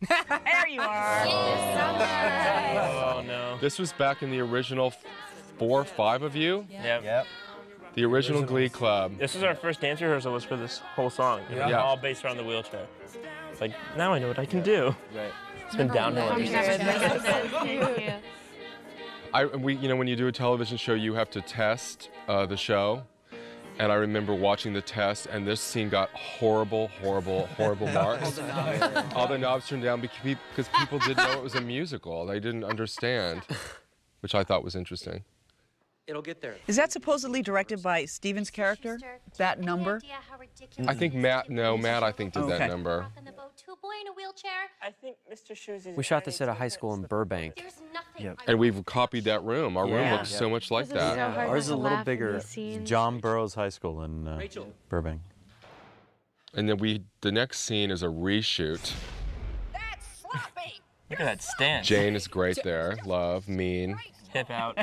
There you are. Oh, no. This was back in the original 4 or 5 of you? Yep. The original Glee Club. This was our first dance rehearsal was for this whole song. It was all based around the wheelchair. It's like, now I know what I can do. Right. It's been downhill ever since. When you do a television show, you have to test the show. And I remember watching the test, and this scene got horrible marks. All the knobs turned down because people didn't know it was a musical. They didn't understand, which I thought was interesting. It'll get there. Is that supposedly directed by Steven's character? That number? I think Matt did that number. I think Mr. Shoes is We shot this at a high school in Burbank. And we've copied that room. Our room looks so much like that. Ours is a little bigger. John Burroughs High School in Burbank. And then the next scene is a reshoot. That's sloppy! Look at that stance. Jane is great there. Love, mean. Hip out.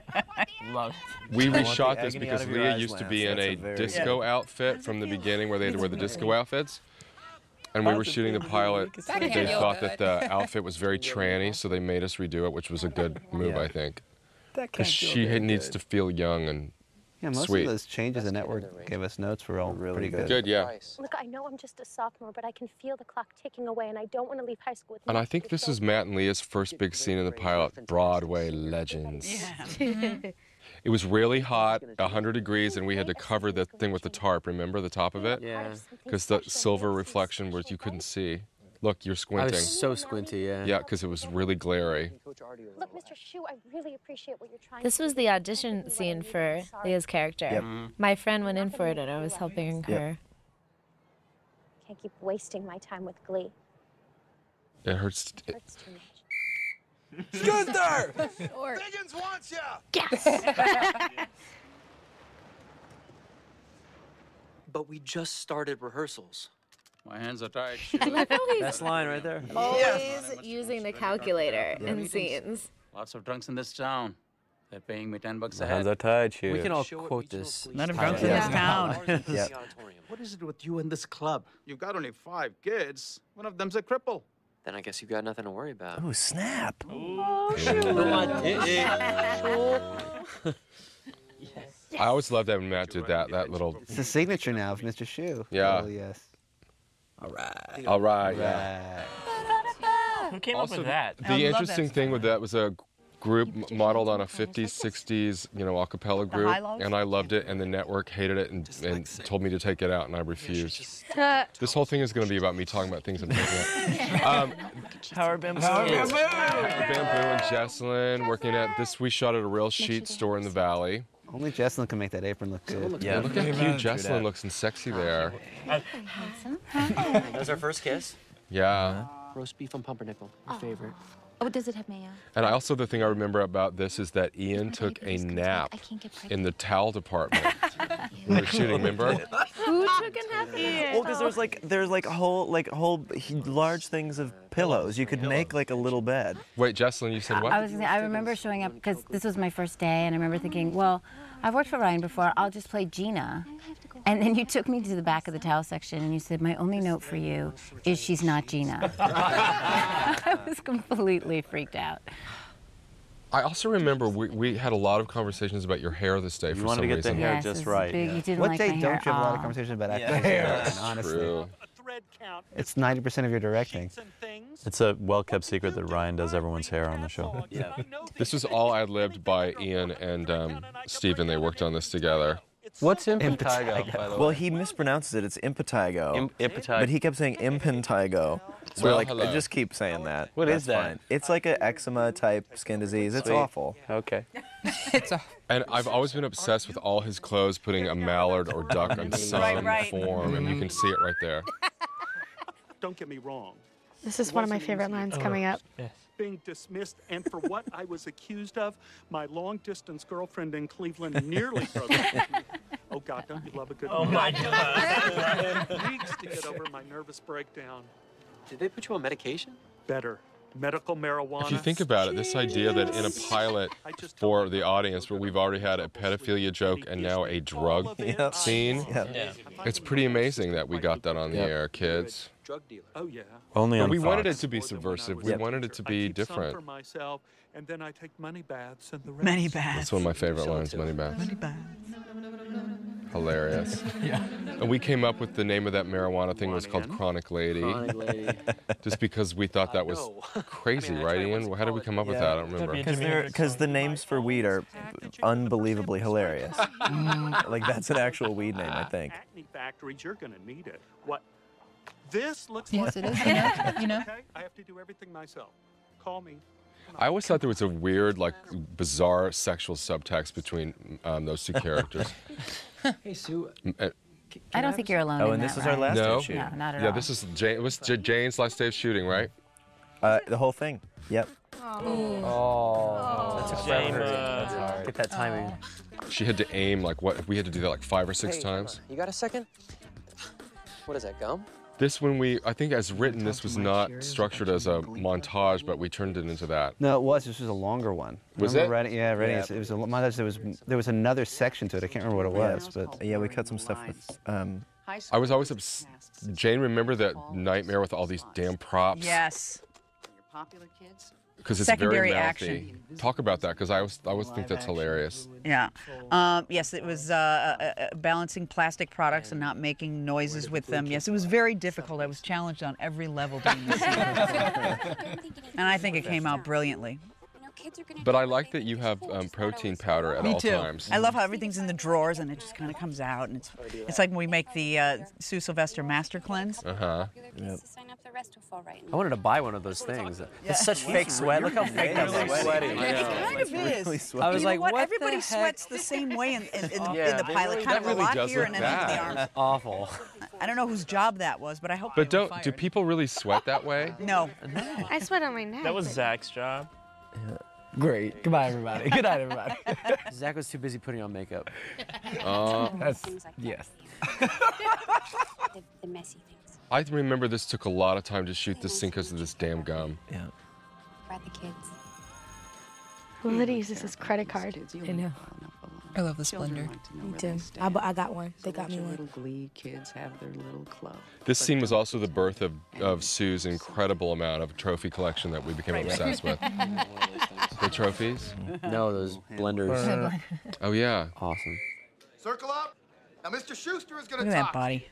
Love it. We reshot this agony because out of your Leah eyes, used to Lance. be in That's a a very- disco outfit from the beginning where they had to wear the disco outfits. And we were shooting the pilot. They thought that the outfit was very tranny, so they made us redo it, which was a good move, I think. Because she needs to feel young and Most sweet. of those changes the network gave us notes were all pretty good. Good, yeah. Look, I know I'm just a sophomore, but I can feel the clock ticking away, and I don't want to leave high school with And I think this is Matt and Leah's first big scene in the pilot, Broadway Legends. It was really hot, 100 degrees, and we had to cover the thing with the tarp, remember the top of it? Yeah. Because the silver reflection was you couldn't see. Look, you're I squinting. was so squinty, yeah. Yeah, because it was really glary. Look, Mr. Shu, I really appreciate what you're trying This to was do. the audition scene for Leah's character. My friend went in for it and I was helping her. Can't keep wasting my time with Glee. It hurts. It hurts too much. Gunther! Higgins wants ya! But we just started rehearsals. My hands are tied. Best line right there. Always using the calculator in scenes. Lots of drunks in this town. They're paying me $10 My hands are tied, Hugh. We can all quote this. None of drunks in this town. What is it with you and this club? You've got only 5 kids. One of them's a cripple. Then I guess you've got nothing to worry about. Oh, snap. I always loved that when Matt did that little. It's the signature now of Mr. Shu. Yeah. Oh, yes. All right, yeah. Who came up with that? The interesting thing with that was a group modeled on a 50s, 60s, a cappella group, and I loved it, and the network hated it and told me to take it out, and I refused. This whole thing is going to be about me talking about things I'm taking out. Howard Bamboo. Bamboo and Jesselyn working at this. We shot at a real sheet store in the Valley. Only Jesselyn can make that apron look good. Yeah, Look how cute Jesselyn looks and sexy there. That was our first kiss. Yeah. Roast beef and pumpernickel, your favorite. Oh, does it have mayo? And the thing I remember about this is that Ian took a nap in the towel department. We were shooting, remember? Who took a nap here? Well, because there's whole large things of pillows. You could make like a little bed. Wait, Jesselyn, you said what? I was gonna say, I remember showing up because this was my first day, and I remember thinking, well, I've worked for Ryan before. I'll just play Gina. And then you took me to the back of the towel section, and you said, my only note for you is she's not Gina. I was completely freaked out. I also remember we had a lot of conversations about your hair this day for some reason. You wanted to get the hair Yes, just this is right. big. Yeah. You didn't What like day my hair don't you have a lot of at all. conversations about acting hair, honestly? True. It's 90% of your directing. It's a well-kept secret that Ryan does everyone's hair on the show. Yeah. This was all ad-libbed by Ian and Steven. They worked on this together. What's impetigo, by the way? Well, he mispronounces it. It's impetigo. Impetigo. But he kept saying impetigo. So Well, we're like, hello. just keep saying that. What That's is that? fine. It's like an eczema type skin disease. It's awful. Okay. And I've always been obsessed with all his clothes putting a mallard or duck on some form, and you can see it right there. Don't get me wrong. This is one of my favorite lines coming up. Being dismissed, and for what I was accused of, my long-distance girlfriend in Cleveland nearly broke up with me. Oh, God, don't you love a good my God. Weeks to get over my nervous breakdown. Did they put you on medication? Better. Medical marijuana. If you think about it, this idea that in a pilot for the audience where we've already had a pedophilia joke and now a drug scene, Yeah. it's pretty amazing that we got that on the air, kids. drug dealer. Oh yeah. Only But on we wanted it Fox. to be subversive. We wanted it to I be keep some different. for myself, and then I take money baths and the rest. Many baths. That's one of my favorite lines, money baths. Money baths. Hilarious. Yeah. And we came up with the name of that marijuana thing was called Chronic Lady. Chronic Lady. Just because we thought that was know. crazy, I mean, I right, tried once Ian? to How did call we it come up with Yeah. that? I don't remember. Because the names for weed are unbelievably hilarious. Like that's an actual weed name, I think. Acne factories, you're going to need it. What? This looks Yes, like. it is. You know. Okay, I have to do everything myself. Call me. I always thought there was a weird, like, bizarre sexual subtext between those two characters. Hey, Sue. I don't think you're alone Oh, in and that, this is our Ryan. last day No? of shooting. No, not at Yeah, all. this is Jane. It was Jane's last day of shooting, right? The whole thing. Yep. Oh. That's a Shame, That's hard. Get that timing. She had to aim, like, what? We had to do that like 5 or 6 Hey, times. You got a second? What is that, gum? This one I think as written, this was not structured as a montage, but we turned it into that. No, it was. This was a longer one. Was Remember it? Writing, yeah, writing. It was a montage. There was another section to it. I can't remember what it was, but Yeah, we cut some stuff with. I was always Jane, remember that nightmare with all these damn props? Yes. Popular kids. Because it's Secondary very mouthy. action. Talk about that, because I always think that's hilarious. Yeah. Yes, it was balancing plastic products and not making noises with them. Yes, it was very difficult. I was challenged on every level doing this. And I think it came out brilliantly. But I like that you have protein powder at all times. I love how everything's in the drawers and it just kind of comes out, and it's like when we make the Sue Sylvester Master Cleanse. Uh-huh. Yep. I wanted to buy one of those things. It's such fake sweat. Look how fake that looks. It kind of is. I was You know like, what? what Everybody the sweats the same way in the Yeah, pilot. Kind that of a really lot does here look and then into the bad. arms. Awful. I don't know whose job that was, but I hope But they were do people really sweat that way? No. I sweat on my neck. That was Zach's job. great. Goodbye, everybody. Good night, everybody. Zach was too busy putting on makeup. That's yes. The messy things. I remember this took a lot of time to shoot this scene because of this damn gum. Yeah. About the kids. Lily uses his credit card. I know. I love the Splendor. Me too. I got one. They got me one. Little Glee kids have their little club. This scene was also the birth of Sue's incredible amount of trophy collection that we became obsessed with. The trophies? No, those blenders. Oh, yeah. Awesome. Circle up. Now, Mr. Schuster is going Look to at talk. that body.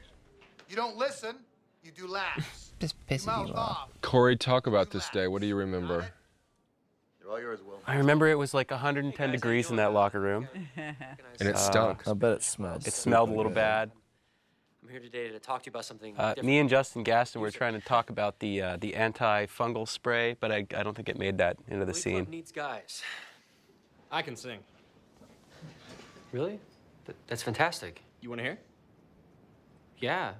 You don't listen, you do laughs. Just pisses Mouth you off. off. Corey, talk about this day. What do you remember? They're all yours, Will. I remember it was like 110 degrees in that locker room. And it stunk. I bet it smelled. It smelled a little good. bad. I'm here today to talk to you about something different. Me and Justin Gaston were trying to talk about the anti-fungal spray, but I don't think it made that into the Glee scene. Club needs guys. I can sing. Really? That's fantastic. You want to hear? Yeah.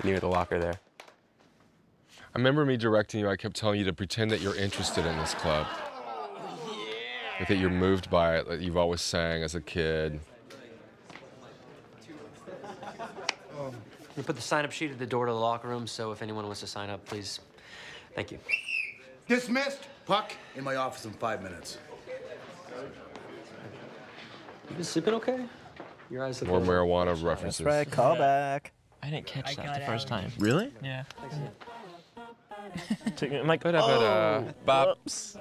Near the locker there. I remember me directing you. I kept telling you to pretend that you're interested in this club. Like that you're moved by it, that you've always sang as a kid. We put the sign-up sheet at the door to the locker room, so if anyone wants to sign up, please. Thank you. Dismissed. Puck in my office in 5 minutes. You been sleeping okay? Your eyes look More a little- marijuana references. That's right. Call back. I didn't catch that the first time. Really? Yeah. I'm like, Ba-da-ba-da. Bops.